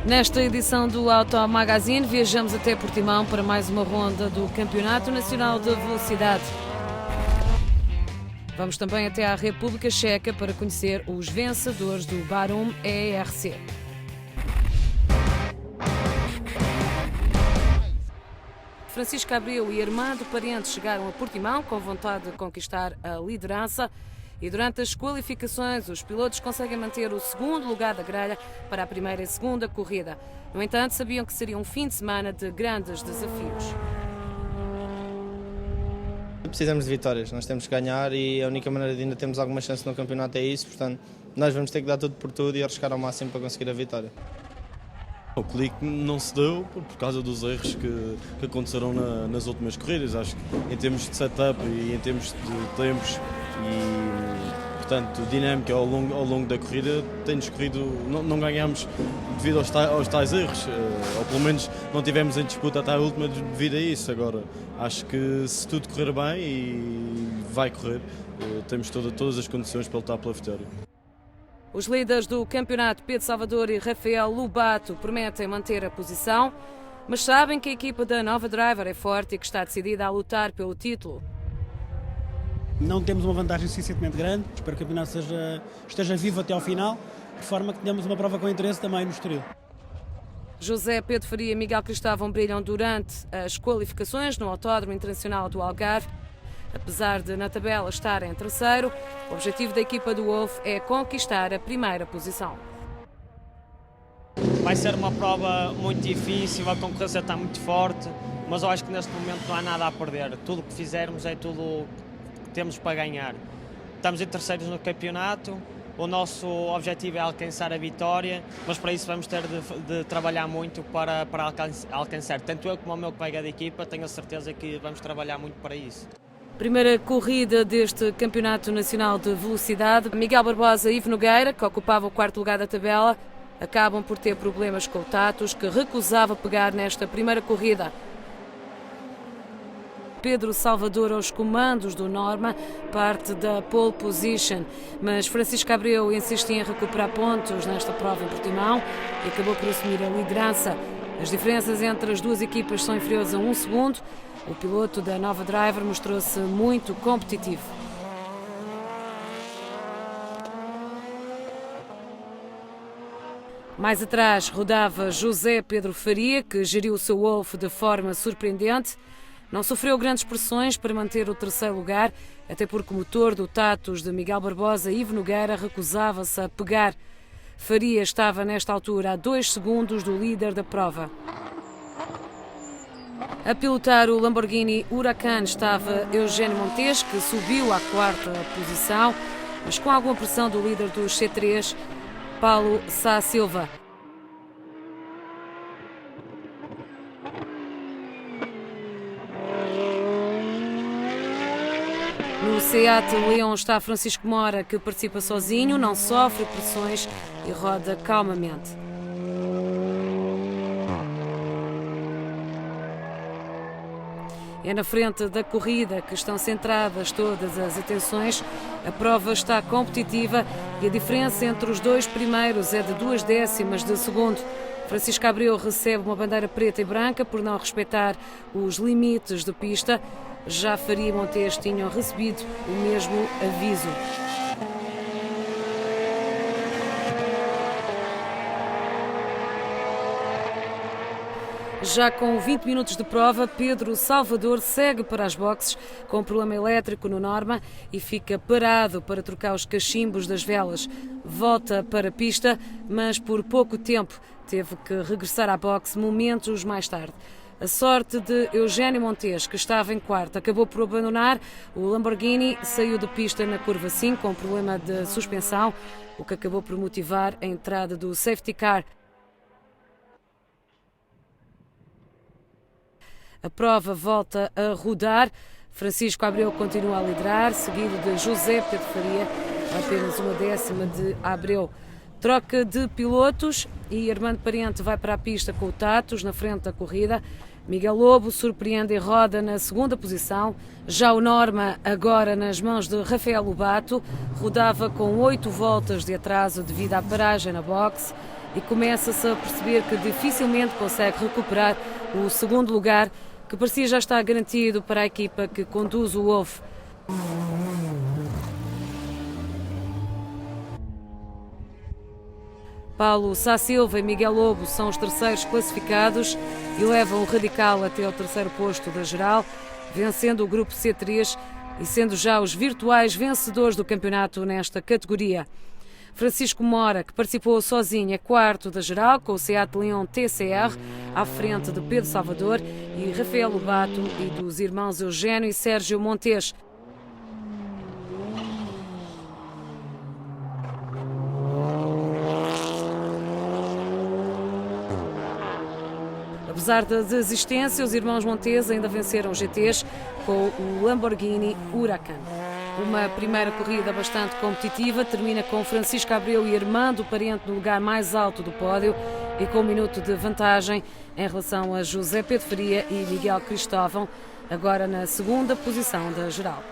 Nesta edição do Auto Magazine viajamos até Portimão para mais uma ronda do Campeonato Nacional de Velocidade. Vamos também até à República Checa para conhecer os vencedores do Bærum ERC. Francisco Abreu e Armando Parente chegaram a Portimão com vontade de conquistar a liderança e durante as qualificações os pilotos conseguem manter o segundo lugar da grelha para a primeira e segunda corrida. No entanto, sabiam que seria um fim de semana de grandes desafios. Precisamos de vitórias, nós temos que ganhar e a única maneira de ainda termos alguma chance no campeonato é isso, portanto nós vamos ter que dar tudo por tudo e arriscar ao máximo para conseguir a vitória. O clique não se deu por causa dos erros que aconteceram nas últimas corridas. Acho que em termos de setup e em termos de tempos e, portanto, dinâmica ao longo da corrida, tem-nos corrido, não ganhamos devido aos tais erros, ou pelo menos não tivemos em disputa até a última devido a isso. Agora, acho que se tudo correr bem e vai correr, temos todas as condições para lutar pela vitória. Os líderes do campeonato, Pedro Salvador e Rafael Lobato, prometem manter a posição, mas sabem que a equipa da Nova Driver é forte e que está decidida a lutar pelo título. Não temos uma vantagem suficientemente grande, espero que o campeonato esteja vivo até ao final, de forma que tenhamos uma prova com interesse também no Estoril. José Pedro Faria e Miguel Cristóvão brilham durante as qualificações no Autódromo Internacional do Algarve. Apesar de na tabela estar em terceiro, o objetivo da equipa do Wolf é conquistar a primeira posição. Vai ser uma prova muito difícil, a concorrência está muito forte, mas eu acho que neste momento não há nada a perder. Tudo o que fizermos é tudo que temos para ganhar. Estamos em terceiros no campeonato, o nosso objetivo é alcançar a vitória, mas para isso vamos ter de trabalhar muito para alcançar. Tanto eu como o meu colega de equipa, tenho a certeza que vamos trabalhar muito para isso. Primeira corrida deste Campeonato Nacional de Velocidade. Miguel Barbosa e Ivo Nogueira, que ocupava o quarto lugar da tabela, acabam por ter problemas com o Tatus, que recusava pegar nesta primeira corrida. Pedro Salvador aos comandos do Norma, parte da pole position, mas Francisco Abreu insiste em recuperar pontos nesta prova em Portimão e acabou por assumir a liderança. As diferenças entre as duas equipas são inferiores a 1 segundo. O piloto da Nova Driver mostrou-se muito competitivo. Mais atrás rodava José Pedro Faria, que geriu o seu Wolf de forma surpreendente. Não sofreu grandes pressões para manter o terceiro lugar, até porque o motor do Tatus de Miguel Barbosa e Ivo Nogueira recusava-se a pegar. Faria estava nesta altura a 2 segundos do líder da prova. A pilotar o Lamborghini Huracan estava Eugênio Montes, que subiu à quarta posição, mas com alguma pressão do líder dos C3, Paulo Sá Silva. No Seat Leon está Francisco Mora, que participa sozinho, não sofre pressões e roda calmamente. É na frente da corrida que estão centradas todas as atenções. A prova está competitiva e a diferença entre os dois primeiros é de 0,2 de segundo. Francisco Abreu recebe uma bandeira preta e branca por não respeitar os limites de pista. Já Faria e Montes tinham recebido o mesmo aviso. Já com 20 minutos de prova, Pedro Salvador segue para as boxes com um problema elétrico no Norma e fica parado para trocar os cachimbos das velas. Volta para a pista, mas por pouco tempo teve que regressar à boxe momentos mais tarde. A sorte de Eugênio Montes, que estava em quarto, acabou por abandonar. O Lamborghini saiu de pista na curva 5 com problema de suspensão, o que acabou por motivar a entrada do safety car. A prova volta a rodar. Francisco Abreu continua a liderar, seguido de José Pedro Faria, apenas 1/10 de Abreu. Troca de pilotos e Armando Parente vai para a pista com o Tatus na frente da corrida. Miguel Lobo surpreende e roda na segunda posição. Já o Norma, agora nas mãos de Rafael Lobato, rodava com 8 voltas de atraso devido à paragem na boxe. e começa-se a perceber que dificilmente consegue recuperar o segundo lugar, que parecia já estar garantido para a equipa que conduz o OVE. Paulo Sá Silva e Miguel Lobo são os terceiros classificados e levam o Radical até ao terceiro posto da geral, vencendo o grupo C3 e sendo já os virtuais vencedores do campeonato nesta categoria. Francisco Mora, que participou sozinho, é quarto da geral, com o Seat Leon TCR, à frente de Pedro Salvador e Rafael Lobato e dos irmãos Eugênio e Sérgio Montes. Apesar da desistência, os irmãos Montes ainda venceram GTs com o Lamborghini Huracan. Uma primeira corrida bastante competitiva termina com Francisco Abreu e Armando Parente no lugar mais alto do pódio e com um minuto de vantagem em relação a José Pedro Faria e Miguel Cristóvão, agora na segunda posição da geral.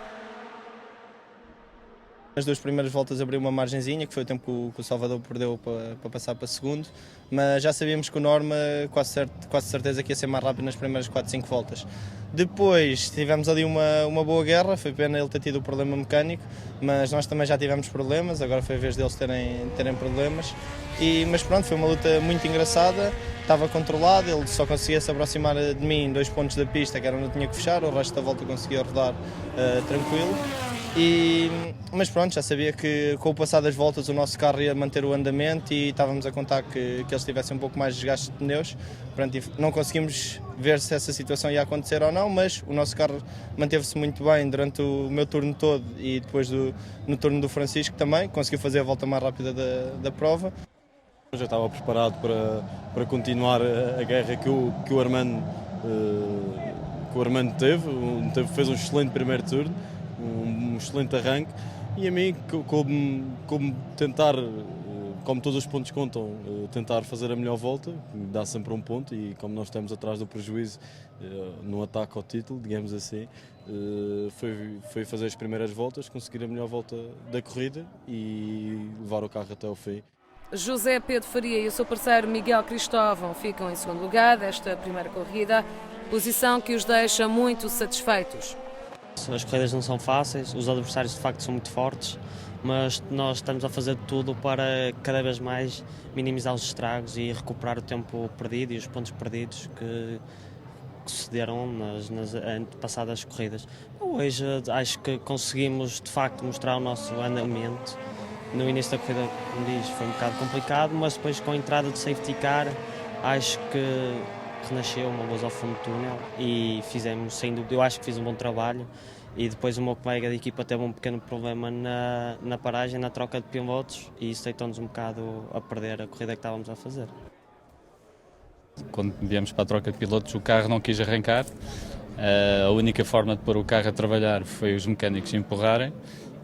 Nas duas primeiras voltas abriu uma margenzinha, que foi o tempo que o Salvador perdeu para passar para segundo, mas já sabíamos que o Norma quase certeza que ia ser mais rápido nas primeiras 4, 5 voltas. Depois tivemos ali uma boa guerra, foi pena ele ter tido o problema mecânico, mas nós também já tivemos problemas, agora foi a vez deles terem problemas. Mas pronto, foi uma luta muito engraçada, estava controlado, ele só conseguia se aproximar de mim em 2 pontos da pista, que era onde eu tinha que fechar, o resto da volta conseguia rodar tranquilo. Mas pronto, já sabia que com o passar das voltas o nosso carro ia manter o andamento e estávamos a contar que eles tivessem um pouco mais de desgaste de pneus. Pronto, não conseguimos ver se essa situação ia acontecer ou não, mas o nosso carro manteve-se muito bem durante o meu turno todo e depois no turno do Francisco também, conseguiu fazer a volta mais rápida da prova. Eu já estava preparado para continuar a guerra que o Armando teve, fez um excelente primeiro turno, um excelente arranque, e a mim coube tentar, como todos os pontos contam, tentar fazer a melhor volta, dá sempre um ponto, e como nós estamos atrás do prejuízo no ataque ao título, digamos assim, foi fazer as primeiras voltas, conseguir a melhor volta da corrida e levar o carro até ao fim. José Pedro Faria e o seu parceiro Miguel Cristóvão ficam em segundo lugar desta primeira corrida, posição que os deixa muito satisfeitos. As corridas não são fáceis, os adversários de facto são muito fortes, mas nós estamos a fazer tudo para cada vez mais minimizar os estragos e recuperar o tempo perdido e os pontos perdidos que sucederam nas antepassadas corridas. Hoje acho que conseguimos de facto mostrar o nosso andamento. No início da corrida, como diz, foi um bocado complicado, mas depois com a entrada de safety car acho que renasceu uma luz ao fundo do túnel e fizemos, sem dúvida, eu acho que fiz um bom trabalho. E depois o meu colega de equipa teve um pequeno problema na paragem, na troca de pilotos, e isso deitou-nos um bocado a perder a corrida que estávamos a fazer. Quando viemos para a troca de pilotos, o carro não quis arrancar. A única forma de pôr o carro a trabalhar foi os mecânicos empurrarem,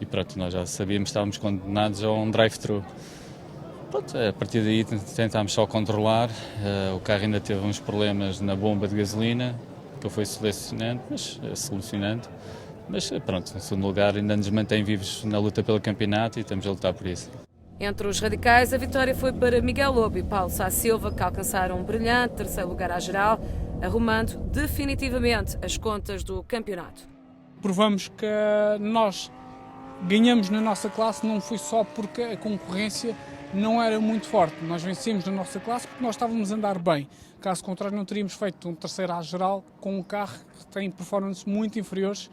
e pronto, nós já sabíamos que estávamos condenados a um drive-thru. A partir daí tentámos só controlar, o carro ainda teve uns problemas na bomba de gasolina, que eu fui solucionando, mas pronto, em segundo lugar ainda nos mantém vivos na luta pelo campeonato e estamos a lutar por isso. Entre os radicais, a vitória foi para Miguel Lobo e Paulo Sá Silva, que alcançaram um brilhante terceiro lugar à geral, arrumando definitivamente as contas do campeonato. Provamos que nós ganhamos na nossa classe, não foi só porque a concorrência não era muito forte. Nós vencemos na nossa classe porque nós estávamos a andar bem. Caso contrário, não teríamos feito um terceiro à geral com um carro que tem performances muito inferiores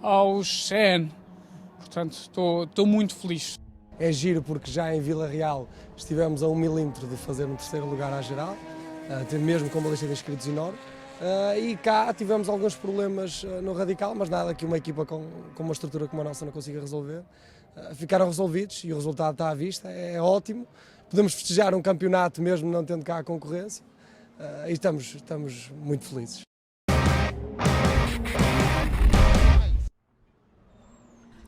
aos CN. Portanto, estou muito feliz. É giro porque já em Vila Real estivemos a 1 milímetro de fazer um terceiro lugar à geral, mesmo com uma lista de inscritos enorme. E cá tivemos alguns problemas no Radical, mas nada que uma equipa com uma estrutura como a nossa não consiga resolver. Ficaram resolvidos e o resultado está à vista, é ótimo. Podemos festejar um campeonato mesmo não tendo cá a concorrência e estamos muito felizes.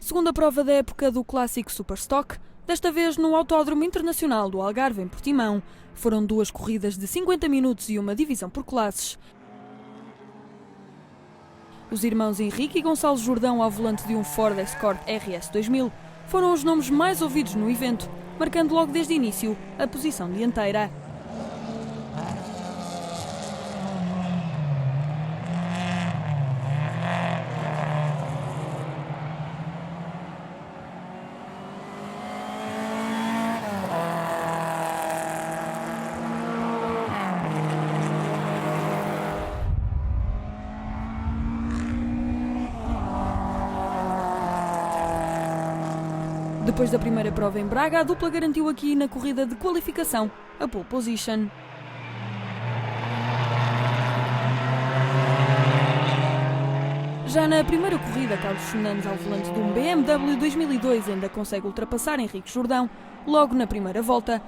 Segunda prova da época do clássico Superstock, desta vez no Autódromo Internacional do Algarve, em Portimão. Foram 2 corridas de 50 minutos e uma divisão por classes. Os irmãos Henrique e Gonçalo Jordão ao volante de um Ford Escort RS 2000 foram os nomes mais ouvidos no evento. marcando logo desde o início a posição dianteira. Depois da primeira prova em Braga, a dupla garantiu aqui na corrida de qualificação a pole position. Já na primeira corrida, Carlos Fernandes, ao volante de um BMW 2002, ainda consegue ultrapassar Henrique Jordão logo na primeira volta.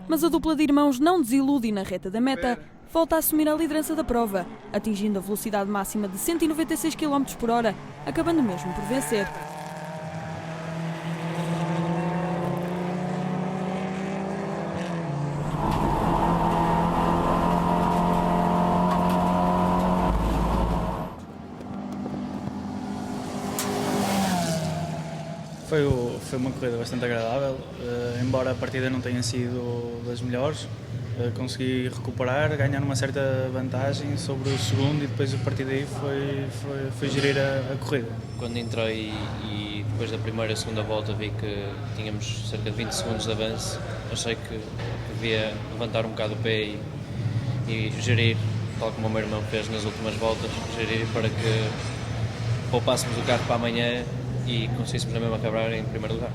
Mas a dupla de irmãos não desilude e na reta da meta volta a assumir a liderança da prova, atingindo a velocidade máxima de 196 km/h, acabando mesmo por vencer. Foi uma corrida bastante agradável, embora a partida não tenha sido das melhores. Consegui recuperar, ganhar uma certa vantagem sobre o segundo e depois a partir daí foi gerir a corrida. Quando entrei e depois da primeira e segunda volta vi que tínhamos cerca de 20 segundos de avanço, achei que devia levantar um bocado o pé e gerir, tal como o meu irmão fez nas últimas voltas, gerir para que poupássemos o carro para amanhã e conseguíssemos na mesma acabar em primeiro lugar.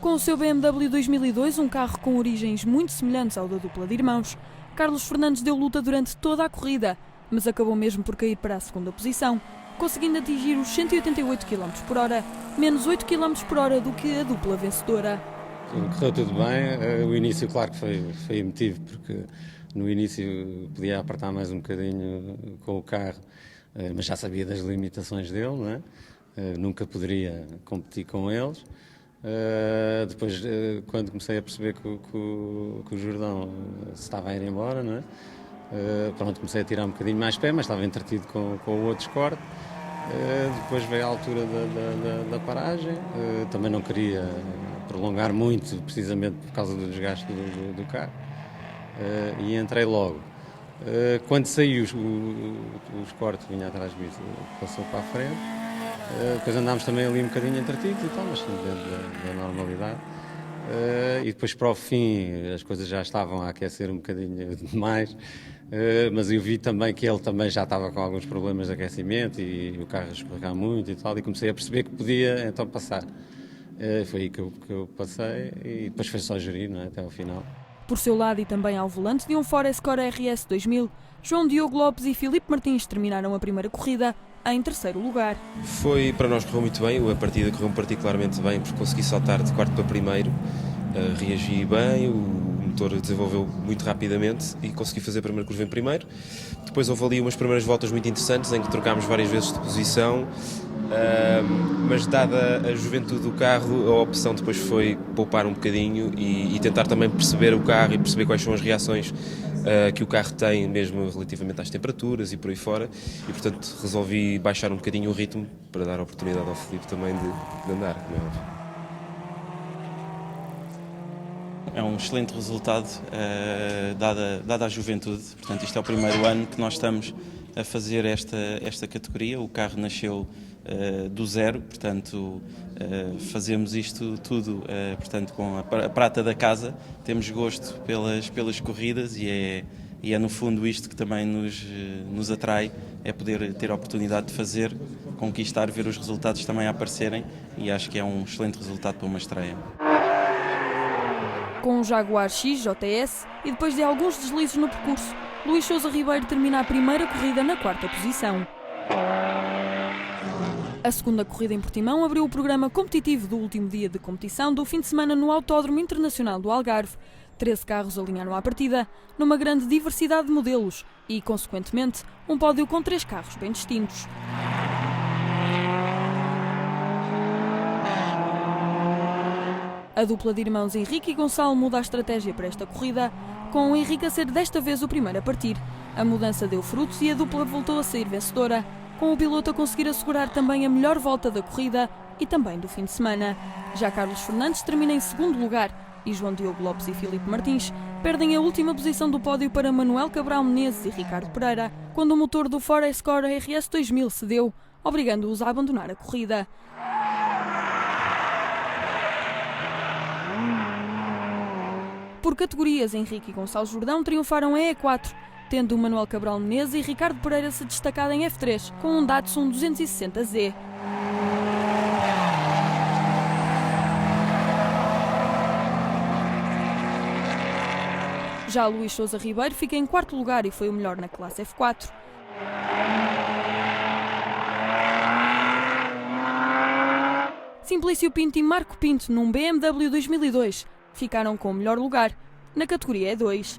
Com o seu BMW 2002, um carro com origens muito semelhantes ao da dupla de irmãos, Carlos Fernandes deu luta durante toda a corrida, mas acabou mesmo por cair para a segunda posição, conseguindo atingir os 188 km/h, menos 8 km/h do que a dupla vencedora. Correu tudo bem, o início claro que foi emotivo, porque no início podia apertar mais um bocadinho com o carro, mas já sabia das limitações dele, não é? Nunca poderia competir com eles. Depois, quando comecei a perceber que o Jordão se estava a ir embora, não é? Pronto, comecei a tirar um bocadinho mais pé, mas estava entretido com o outro escorte. Depois veio a altura da paragem, também não queria prolongar muito, precisamente por causa do desgaste do carro, e entrei logo. Quando saiu o escorte que vinha atrás de mim, passou para a frente. Depois andámos também ali um bocadinho entretidos e tal, mas dentro da normalidade. E depois para o fim as coisas já estavam a aquecer um bocadinho demais, mas eu vi também que ele também já estava com alguns problemas de aquecimento e o carro a escorregar muito e tal, e comecei a perceber que podia então passar. Foi aí que eu passei e depois foi só gerir, não é, até ao final. Por seu lado e também ao volante de um Ford Escort RS 2000, João Diogo Lopes e Filipe Martins terminaram a primeira corrida em terceiro lugar. Para nós correu muito bem, a partida correu particularmente bem porque consegui saltar de quarto para primeiro, reagi bem, o motor desenvolveu muito rapidamente e consegui fazer a primeira curva em primeiro. Depois houve ali umas primeiras voltas muito interessantes em que trocámos várias vezes de posição, mas dada a juventude do carro, a opção depois foi poupar um bocadinho e tentar também perceber o carro e perceber quais são as reações que o carro tem, mesmo relativamente às temperaturas e por aí fora, e portanto resolvi baixar um bocadinho o ritmo para dar a oportunidade ao Filipe também de andar, como é óbvio. É um excelente resultado, dada a juventude. Portanto, isto é o primeiro ano que nós estamos a fazer esta categoria. O carro nasceu do zero, portanto, fazemos isto tudo portanto, com a prata da casa. Temos gosto pelas corridas e é no fundo isto que também nos atrai, é poder ter a oportunidade de fazer, conquistar, ver os resultados também a aparecerem, e acho que é um excelente resultado para uma estreia. Com o Jaguar X JS e depois de alguns deslizes no percurso, Luís Sousa Ribeiro termina a primeira corrida na quarta posição. A segunda corrida em Portimão abriu o programa competitivo do último dia de competição do fim de semana no Autódromo Internacional do Algarve. 13 carros alinharam à partida, numa grande diversidade de modelos e, consequentemente, um pódio com 3 carros bem distintos. A dupla de irmãos Henrique e Gonçalo muda a estratégia para esta corrida, com o Henrique a ser desta vez o primeiro a partir, A mudança deu frutos e a dupla voltou a sair vencedora, com o piloto a conseguir assegurar também a melhor volta da corrida e também do fim de semana. Já Carlos Fernandes termina em segundo lugar e João Diogo Lopes e Filipe Martins perdem a última posição do pódio para Manuel Cabral Menezes e Ricardo Pereira, quando o motor do Ford Escort RS 2000 cedeu, obrigando-os a abandonar a corrida. Por categorias, Henrique e Gonçalo Jordão triunfaram em E4, tendo Manuel Cabral Menezes e Ricardo Pereira se destacado em F3, com um Datsun 260Z. Já Luís Sousa Ribeiro fica em quarto lugar e foi o melhor na classe F4. Simplício Pinto e Marco Pinto, num BMW 2002, ficaram com o melhor lugar, na categoria E2.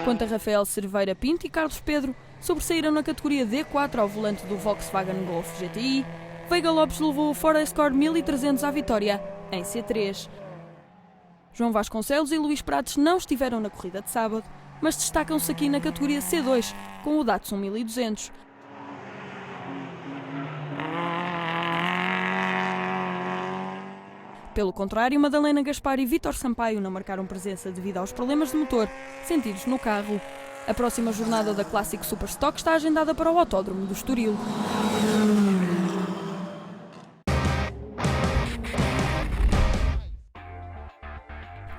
Quanto a Rafael Cerveira Pinto e Carlos Pedro, sobressaíram na categoria D4 ao volante do Volkswagen Golf GTI. Veiga Lopes levou o Ford Escort 1300 à vitória, em C3. João Vasconcelos e Luís Prates não estiveram na corrida de sábado, mas destacam-se aqui na categoria C2, com o Datsun 1200. Pelo contrário, Madalena Gaspar e Vítor Sampaio não marcaram presença devido aos problemas de motor sentidos no carro. A próxima jornada da Classic Superstock está agendada para o Autódromo do Estoril.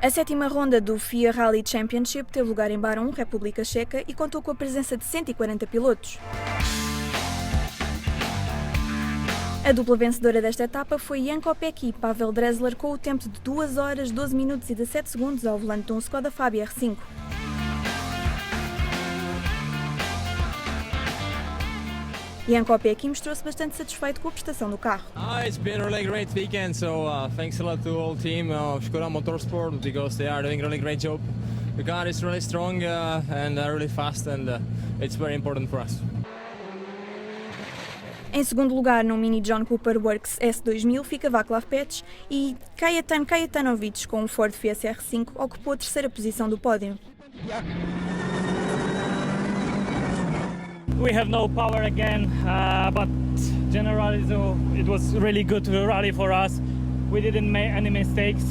A sétima ronda do FIA Rally Championship teve lugar em Barão, República Checa, e contou com a presença de 140 pilotos. A dupla vencedora desta etapa foi Jan Kopecky e Pavel Dressler, com o tempo de 2 horas, 12 minutos e 17 segundos ao volante de um Skoda Fabia R5. Jan Kopecky mostrou-se bastante satisfeito com a prestação do carro. It's been a really great weekend, so thanks a lot to the whole team of Skoda Motorsport, because they are doing a really great job. The car is really strong and really fast, and it's very important for us. Em segundo lugar, no Mini John Cooper Works S2000, fica Václav Petsch e Kajetan Kajetanovic, com o Ford Fiesta R5, ocupou a terceira posição do pódio. We have no power again, but generally it was really good rally for us. We didn't make any mistakes,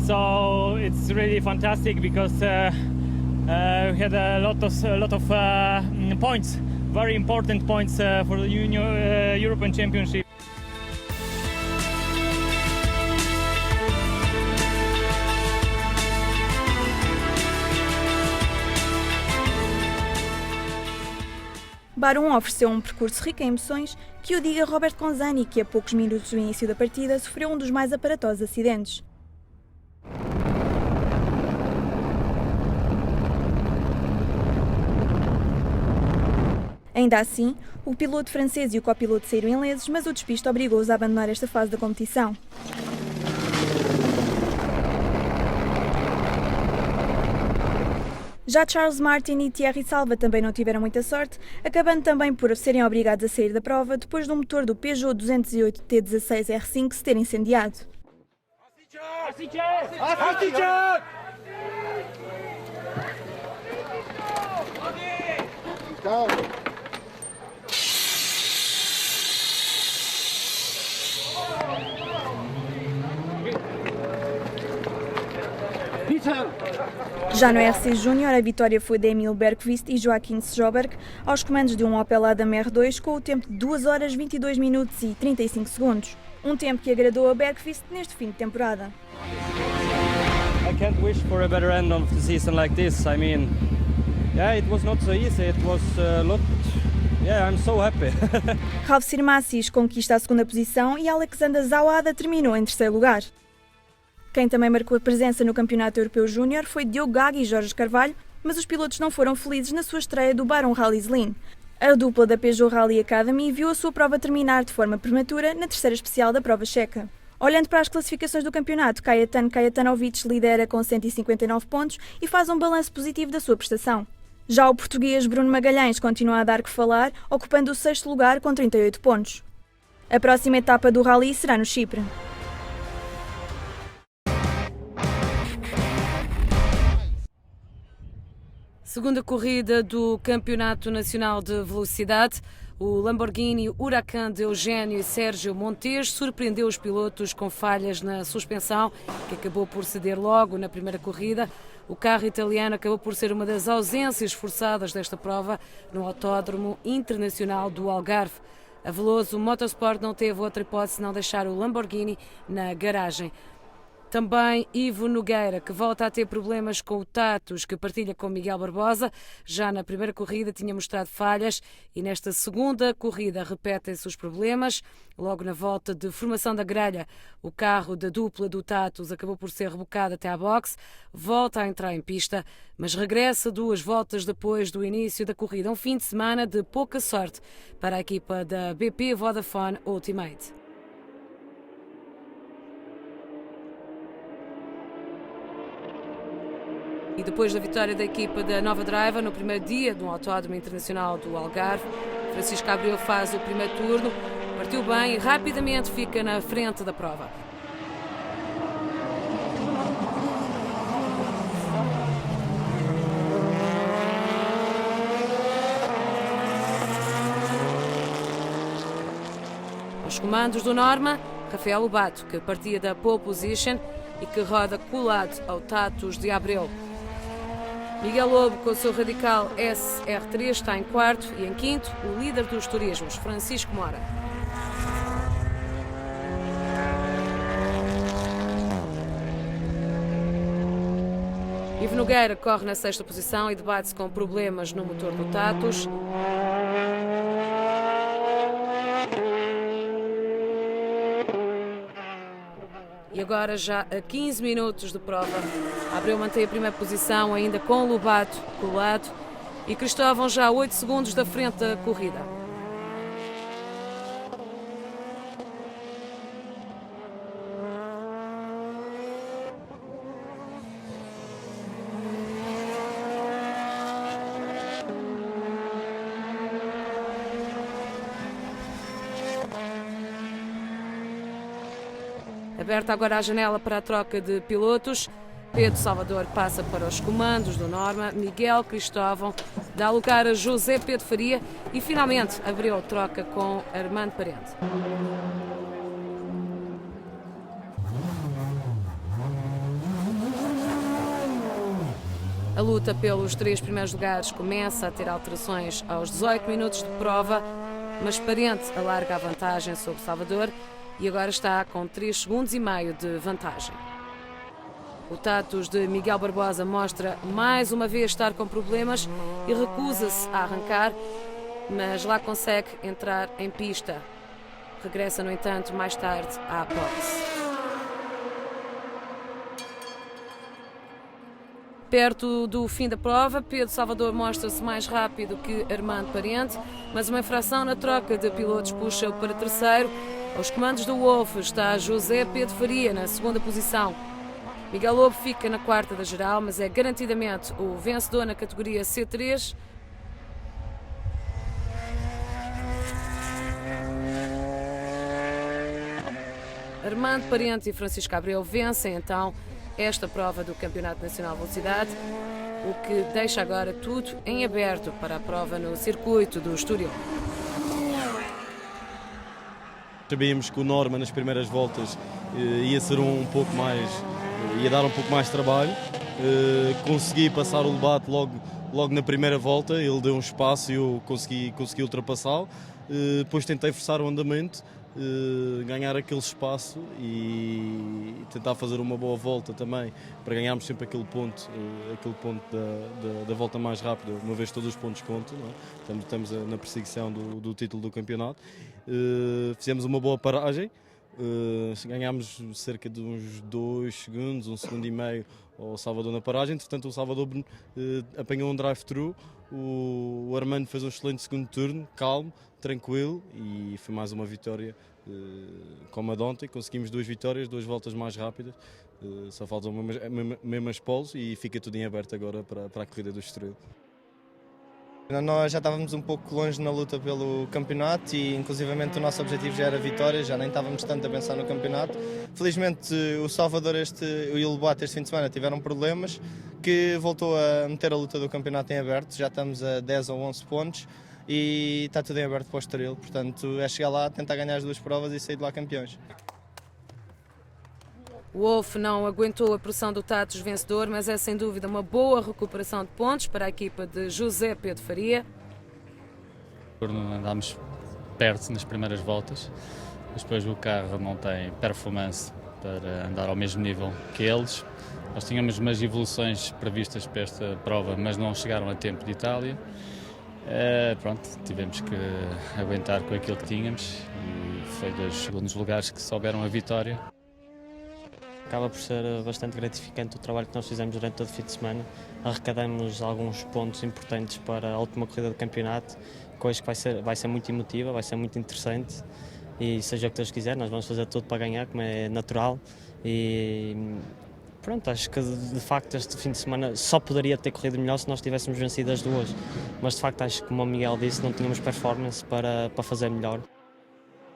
so it's really fantastic because we had a lot of points, very important points for the European Championship. Barão ofereceu um percurso rico em emoções que o diga Robert Conzani, que a poucos minutos do início da partida sofreu um dos mais aparatosos acidentes. Ainda assim, o piloto francês e o copiloto saíram ilesos, mas o despiste obrigou-os a abandonar esta fase da competição. Já Charles Martin e Thierry Salva também não tiveram muita sorte, acabando também por serem obrigados a sair da prova depois do motor do Peugeot 208 T16 R5 se ter incendiado. Já no RC Júnior, a vitória foi de Emil Bergqvist e Joaquim Sjoberg aos comandos de um Opel Adam R2 com o tempo de 2 horas 22 minutos e 35 segundos. Um tempo que agradou a Bergqvist neste fim de temporada. I can't wish for a better end of the season like this. I mean, it was not so easy. It was a lot. I'm so happy. Ralf Sirmassis conquista a segunda posição e Alexander Zawada terminou em terceiro lugar. Quem também marcou a presença no Campeonato Europeu Júnior foi Diogo Gaga e Jorge Carvalho, mas os pilotos não foram felizes na sua estreia do Barão Rally Zlin. A dupla da Peugeot Rally Academy viu a sua prova terminar de forma prematura na terceira especial da prova checa. Olhando para as classificações do campeonato, Kajetan Kajetanovic lidera com 159 pontos e faz um balanço positivo da sua prestação. Já o português Bruno Magalhães continua a dar que falar, ocupando o sexto lugar com 38 pontos. A próxima etapa do Rally será no Chipre. Segunda corrida do Campeonato Nacional de Velocidade. O Lamborghini Huracan de Eugênio e Sérgio Montes surpreendeu os pilotos com falhas na suspensão, que acabou por ceder logo na primeira corrida. O carro italiano acabou por ser uma das ausências forçadas desta prova no Autódromo Internacional do Algarve. A Veloso Motorsport não teve outra hipótese senão deixar o Lamborghini na garagem. Também Ivo Nogueira, que volta a ter problemas com o Tatus, que partilha com Miguel Barbosa. Já na primeira corrida tinha mostrado falhas e nesta segunda corrida repetem-se os problemas. Logo na volta de formação da grelha, o carro da dupla do Tatus acabou por ser rebocado até à boxe. Volta a entrar em pista, mas regressa 2 voltas depois do início da corrida. Um fim de semana de pouca sorte para a equipa da BP Vodafone Ultimate. E depois da vitória da equipa da Nova Driver no primeiro dia do Autódromo Internacional do Algarve, Francisco Abreu faz o primeiro turno, partiu bem e rapidamente fica na frente da prova. Aos comandos do Norma, Rafael Lobato, que partia da pole position e que roda colado ao Tatus de Abreu. Miguel Lobo, com o seu radical SR3, está em quarto e em quinto, o líder dos turismos, Francisco Mora. Ivo Nogueira corre na sexta posição e debate-se com problemas no motor do Tatus. E agora, já a 15 minutos de prova, Abreu mantém a primeira posição, ainda com Lobato colado, e Cristóvão já a 8 segundos da frente da corrida. Aberta agora a janela para a troca de pilotos. Pedro Salvador passa para os comandos do Norma. Miguel Cristóvão dá lugar a José Pedro Faria e finalmente Abreu troca com Armando Parente. A luta pelos 3 primeiros lugares começa a ter alterações aos 18 minutos de prova, mas Parente alarga a vantagem sobre Salvador e agora está com 3,5 segundos de vantagem. O Tatus de Miguel Barbosa mostra mais uma vez estar com problemas e recusa-se a arrancar, mas lá consegue entrar em pista. Regressa, no entanto, mais tarde à boxe. Perto do fim da prova, Pedro Salvador mostra-se mais rápido que Armando Parente, mas uma infração na troca de pilotos puxa-o para terceiro. Aos comandos do Wolf está José Pedro Faria na segunda posição. Miguel Lobo fica na quarta da geral, mas é garantidamente o vencedor na categoria C3. Armando Parente e Francisco Abreu vencem então esta prova do Campeonato Nacional de Velocidade, o que deixa agora tudo em aberto para a prova no circuito do Estoril. Sabíamos que o Norma nas primeiras voltas ia ser ia dar um pouco mais de trabalho. Consegui passar o Lobato logo na primeira volta, ele deu um espaço e eu consegui ultrapassá-lo. Depois tentei forçar o andamento, ganhar aquele espaço e tentar fazer uma boa volta também, para ganharmos sempre aquele ponto da volta mais rápida, uma vez todos os pontos contam, não é? Estamos na perseguição do título do campeonato. Fizemos uma boa paragem, ganhámos cerca de uns 2 segundos, 1,5 segundos ao Salvador na paragem. Entretanto, o Salvador apanhou um drive-thru, o Armando fez um excelente segundo turno, calmo, tranquilo, e foi mais uma vitória como a de ontem. Conseguimos 2 vitórias, 2 voltas mais rápidas, só faltam mesmas poles e fica tudo em aberto agora para a corrida do Estoril. Nós já estávamos um pouco longe na luta pelo campeonato e inclusivamente o nosso objetivo já era a vitória, já nem estávamos tanto a pensar no campeonato. Felizmente o Salvador e o Lobato este fim de semana tiveram problemas que voltou a meter a luta do campeonato em aberto. Já estamos a 10 ou 11 pontos e está tudo em aberto para o Estoril. Portanto, é chegar lá, tentar ganhar as 2 provas e sair de lá campeões. O Wolf não aguentou a pressão do Tatos vencedor, mas é sem dúvida uma boa recuperação de pontos para a equipa de José Pedro Faria. Andámos perto nas primeiras voltas, mas depois o carro não tem performance para andar ao mesmo nível que eles. Nós tínhamos umas evoluções previstas para esta prova, mas não chegaram a tempo de Itália. Pronto, tivemos que aguentar com aquilo que tínhamos e foi 2 segundos lugares que souberam a vitória. Acaba por ser bastante gratificante o trabalho que nós fizemos durante todo o fim de semana. Arrecadamos alguns pontos importantes para a última corrida do campeonato, coisa que vai ser muito emotiva, vai ser muito interessante e seja o que Deus quiser, nós vamos fazer tudo para ganhar, como é natural. E pronto, acho que de facto este fim de semana só poderia ter corrido melhor se nós tivéssemos vencido as 2, mas de facto acho que, como o Miguel disse, não tínhamos performance para fazer melhor.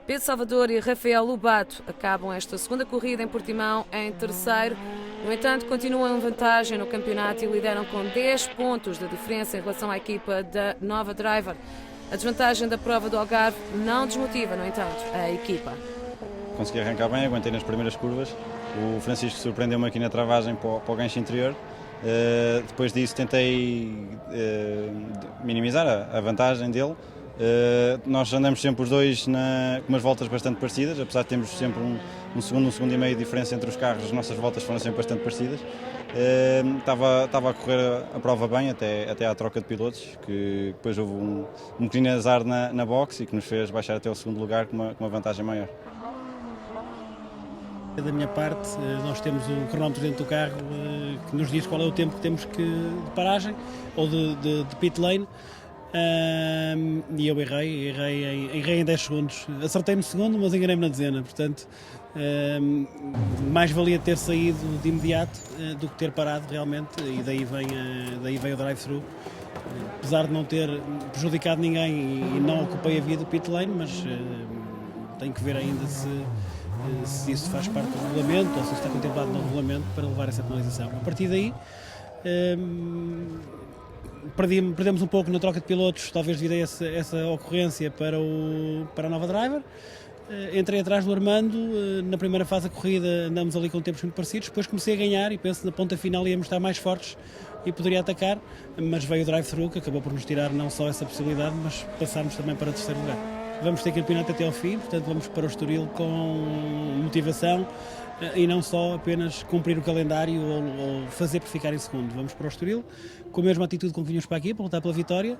Pedro Salvador e Rafael Lobato acabam esta segunda corrida em Portimão em terceiro. No entanto, continuam em vantagem no campeonato e lideram com 10 pontos de diferença em relação à equipa da Nova Driver. A desvantagem da prova do Algarve não desmotiva, no entanto, a equipa. Consegui arrancar bem, aguentei nas primeiras curvas. O Francisco surpreendeu-me aqui na travagem para o gancho interior. Depois disso tentei minimizar a vantagem dele. Nós andamos sempre os dois com umas voltas bastante parecidas, apesar de termos sempre um segundo e meio de diferença entre os carros, as nossas voltas foram sempre bastante parecidas. Estava a correr a prova bem até à troca de pilotos, que depois houve um pequeno azar na box e que nos fez baixar até o segundo lugar com uma vantagem maior. Da minha parte, nós temos o cronómetro dentro do carro que nos diz qual é o tempo que temos de paragem ou de pit lane. E eu errei em 10 segundos. Acertei no segundo, mas enganei-me na dezena. Portanto, mais valia ter saído de imediato do que ter parado realmente. E daí veio o drive-thru. Apesar de não ter prejudicado ninguém e não ocupei a via do pit lane, mas tenho que ver ainda se isso faz parte do regulamento ou se está contemplado no regulamento para levar essa penalização. A partir daí, perdemos um pouco na troca de pilotos, talvez devido a essa ocorrência para a Nova Driver. Entrei atrás do Armando, na primeira fase da corrida andamos ali com tempos muito parecidos, depois comecei a ganhar e penso que na ponta final íamos estar mais fortes e poderia atacar, mas veio o drive-thru que acabou por nos tirar não só essa possibilidade, mas passarmos também para o terceiro lugar. Vamos ter campeonato até ao fim, portanto vamos para o Estoril com motivação e não só apenas cumprir o calendário ou fazer por ficar em segundo. Vamos para o Estoril com a mesma atitude com que vinhamos para aqui, para lutar pela vitória,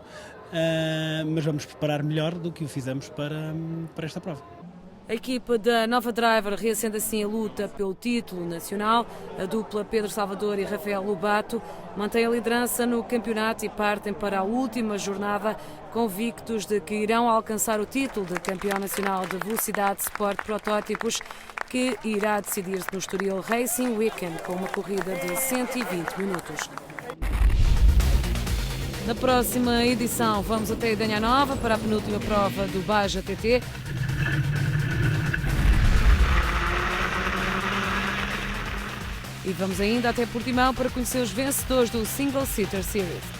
mas vamos preparar melhor do que o fizemos para esta prova. A equipa da Nova Driver reacende assim a luta pelo título nacional. A dupla Pedro Salvador e Rafael Lobato mantém a liderança no campeonato e partem para a última jornada convictos de que irão alcançar o título de campeão nacional de velocidade Sport Protótipos, que irá decidir-se no Estoril Racing Weekend com uma corrida de 120 minutos. Na próxima edição vamos até Idanha Nova para a penúltima prova do Baja TT. E vamos ainda até Portimão para conhecer os vencedores do Single Seater Series.